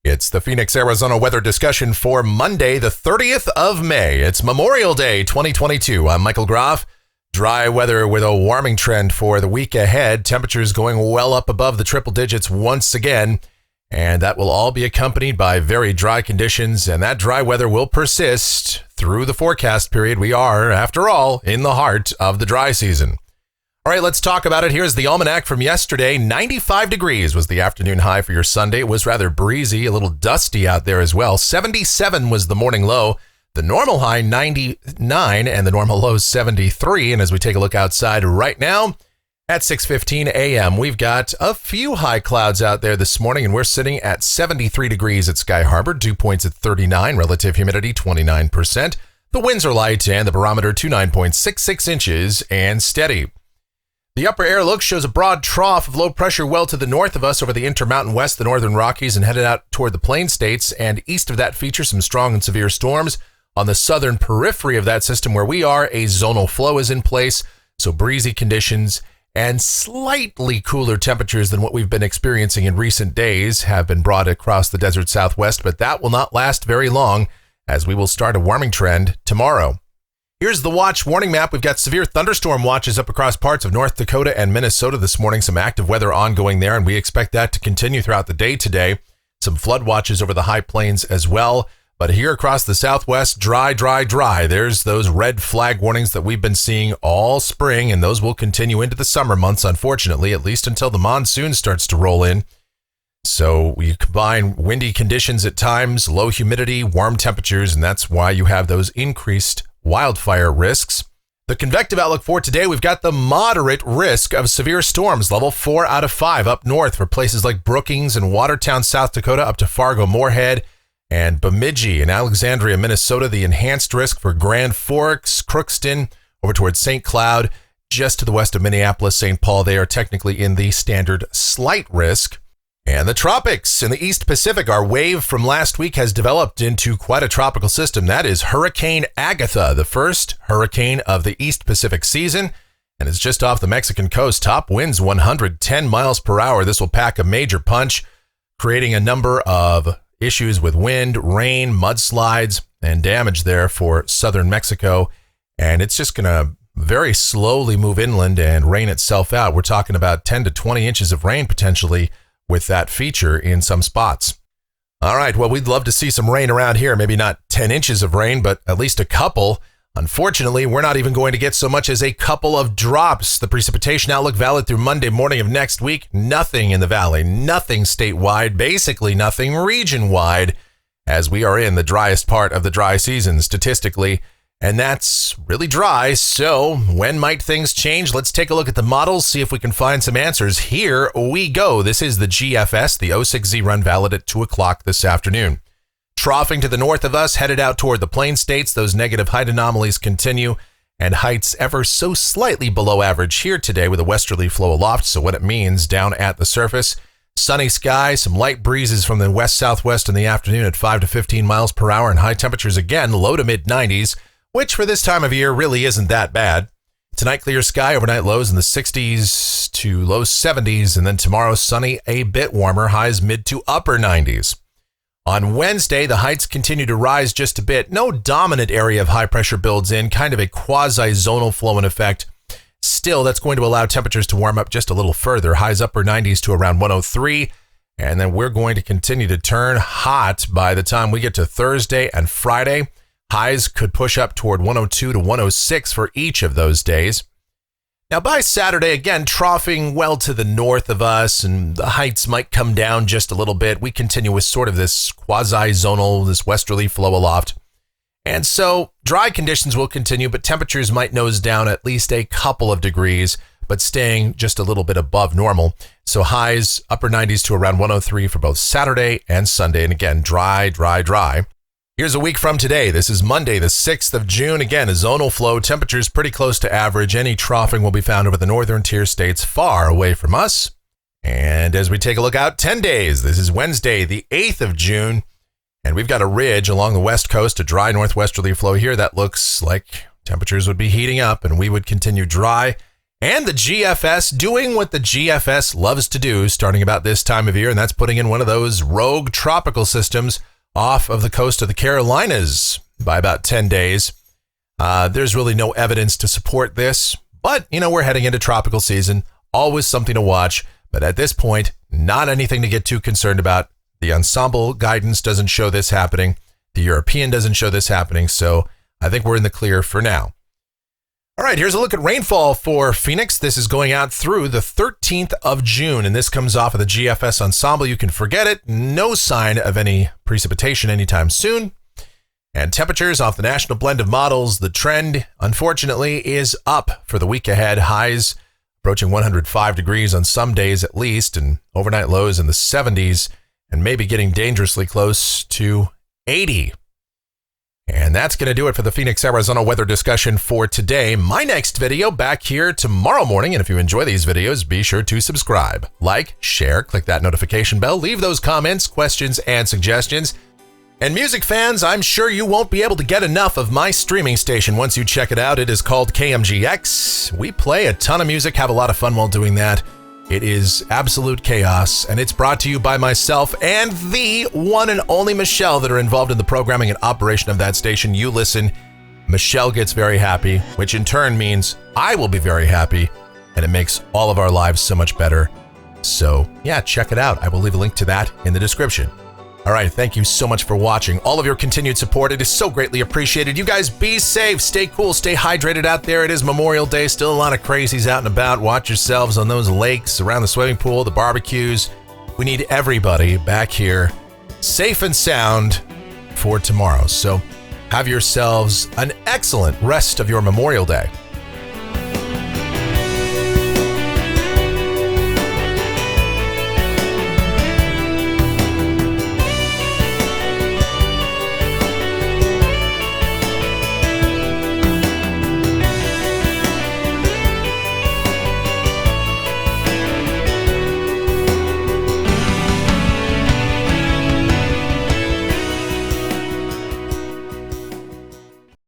It's the Phoenix, Arizona weather discussion for Monday, the 30th of May. It's Memorial Day 2022. I'm Michael Groff. Dry weather with a warming trend for the week ahead. Temperatures going well up above the triple digits once again. And that will all be accompanied by very dry conditions. And that dry weather will persist through the forecast period. We are, after all, in the heart of the dry season. All right, let's talk about it. Here's the almanac from yesterday. 95 degrees was the afternoon high for your Sunday. It was rather breezy, a little dusty out there as well. 77 was the morning low. The normal high, 99, and the normal low, 73. And as we take a look outside right now, at 6:15 a.m., we've got a few high clouds out there this morning, and we're sitting at 73 degrees at Sky Harbor, dew points at 39, relative humidity 29%. The winds are light, and the barometer 29.66 inches and steady. The upper air look shows a broad trough of low pressure well to the north of us over the Intermountain West, the northern Rockies, and headed out toward the Plain States. And east of that features some strong and severe storms. On the southern periphery of that system where we are, a zonal flow is in place, so breezy conditions and slightly cooler temperatures than what we've been experiencing in recent days have been brought across the desert Southwest, but that will not last very long as we will start a warming trend tomorrow. Here's the watch warning map. We've got severe thunderstorm watches up across parts of North Dakota and Minnesota this morning. Some active weather ongoing there, and we expect that to continue throughout the day today. Some flood watches over the high plains as well. But here across the Southwest, dry, dry, dry. There's those red flag warnings that we've been seeing all spring, and those will continue into the summer months, unfortunately, at least until the monsoon starts to roll in. So we combine windy conditions at times, low humidity, warm temperatures, and that's why you have those increased wildfire risks. The convective outlook for today, we've got the moderate risk of severe storms, level 4 out of 5 up north for places like Brookings and Watertown, South Dakota, up to Fargo, Moorhead, and Bemidji in Alexandria, Minnesota. The enhanced risk for Grand Forks, Crookston, over towards St. Cloud, just to the west of Minneapolis, St. Paul. They are technically in the standard slight risk. And the tropics in the East Pacific, our wave from last week has developed into quite a tropical system. That is Hurricane Agatha, the first hurricane of the East Pacific season, and it's just off the Mexican coast. Top winds 110 miles per hour. This will pack a major punch, creating a number of issues with wind, rain, mudslides, and damage there for southern Mexico. And it's just going to very slowly move inland and rain itself out. We're talking about 10 to 20 inches of rain potentially with that feature in some spots. All right, well, we'd love to see some rain around here. Maybe not 10 inches of rain, but at least a couple. Unfortunately, we're not even going to get so much as a couple of drops. The precipitation outlook valid through Monday morning of next week. Nothing in the valley, nothing statewide, basically nothing region-wide, as we are in the driest part of the dry season statistically. And that's really dry, so when might things change? Let's take a look at the models, see if we can find some answers. Here we go. This is the GFS, the 06Z run valid at 2 o'clock this afternoon. Troughing to the north of us, headed out toward the Plain States. Those negative height anomalies continue, and heights ever so slightly below average here today with a westerly flow aloft, so what it means down at the surface. Sunny sky, some light breezes from the west-southwest in the afternoon at 5 to 15 miles per hour, and high temperatures again, low to mid-90s. Which for this time of year really isn't that bad. Tonight, clear sky, overnight lows in the 60s to low 70s, and then tomorrow, sunny, a bit warmer, highs mid to upper 90s. On Wednesday, the heights continue to rise just a bit. No dominant area of high pressure builds in, kind of a quasi-zonal flow in effect. Still, that's going to allow temperatures to warm up just a little further. Highs upper 90s to around 103, and then we're going to continue to turn hot by the time we get to Thursday and Friday. Highs could push up toward 102 to 106 for each of those days. Now by Saturday, again, troughing well to the north of us, and the heights might come down just a little bit. We continue with sort of this quasi-zonal, this westerly flow aloft. And so dry conditions will continue, but temperatures might nose down at least a couple of degrees, but staying just a little bit above normal. So highs upper 90s to around 103 for both Saturday and Sunday. And again, dry, dry, dry. Here's a week from today. This is Monday, the 6th of June. Again, a zonal flow. Temperatures pretty close to average. Any troughing will be found over the northern tier states far away from us. And as we take a look out 10 days, this is Wednesday, the 8th of June. And we've got a ridge along the west coast, a dry northwesterly flow here. That looks like temperatures would be heating up and we would continue dry And the GFS doing what the GFS loves to do starting about this time of year, and that's putting in one of those rogue tropical systems off of the coast of the Carolinas by about 10 days. There's really no evidence to support this, but, we're heading into tropical season. Always something to watch, but at this point, not anything to get too concerned about. The ensemble guidance doesn't show this happening. The European doesn't show this happening, so I think we're in the clear for now. All right, here's a look at rainfall for Phoenix. This is going out through the 13th of June, and this comes off of the GFS ensemble. You can forget it. No sign of any precipitation anytime soon. And temperatures off the national blend of models, the trend, unfortunately, is up for the week ahead. Highs approaching 105 degrees on some days at least, and overnight lows in the 70s, and maybe getting dangerously close to 80. And that's going to do it for the Phoenix, Arizona weather discussion for today. My next video back here tomorrow morning. And if you enjoy these videos, be sure to subscribe, like, share, click that notification bell, leave those comments, questions, and suggestions. And music fans, I'm sure you won't be able to get enough of my streaming station once you check it out. It is called KMGX. We play a ton of music, have a lot of fun while doing that. It is absolute chaos, and it's brought to you by myself and the one and only Michelle that are involved in the programming and operation of that station. You listen, Michelle gets very happy, which in turn means I will be very happy, and it makes all of our lives so much better. So yeah, check it out. I will leave a link to that in the description. All right, thank you so much for watching. All of your continued support, it is so greatly appreciated. You guys be safe, stay cool, stay hydrated out there. It is Memorial Day, still a lot of crazies out and about. Watch yourselves on those lakes, around the swimming pool, the barbecues. We need everybody back here safe and sound for tomorrow. So have yourselves an excellent rest of your Memorial Day.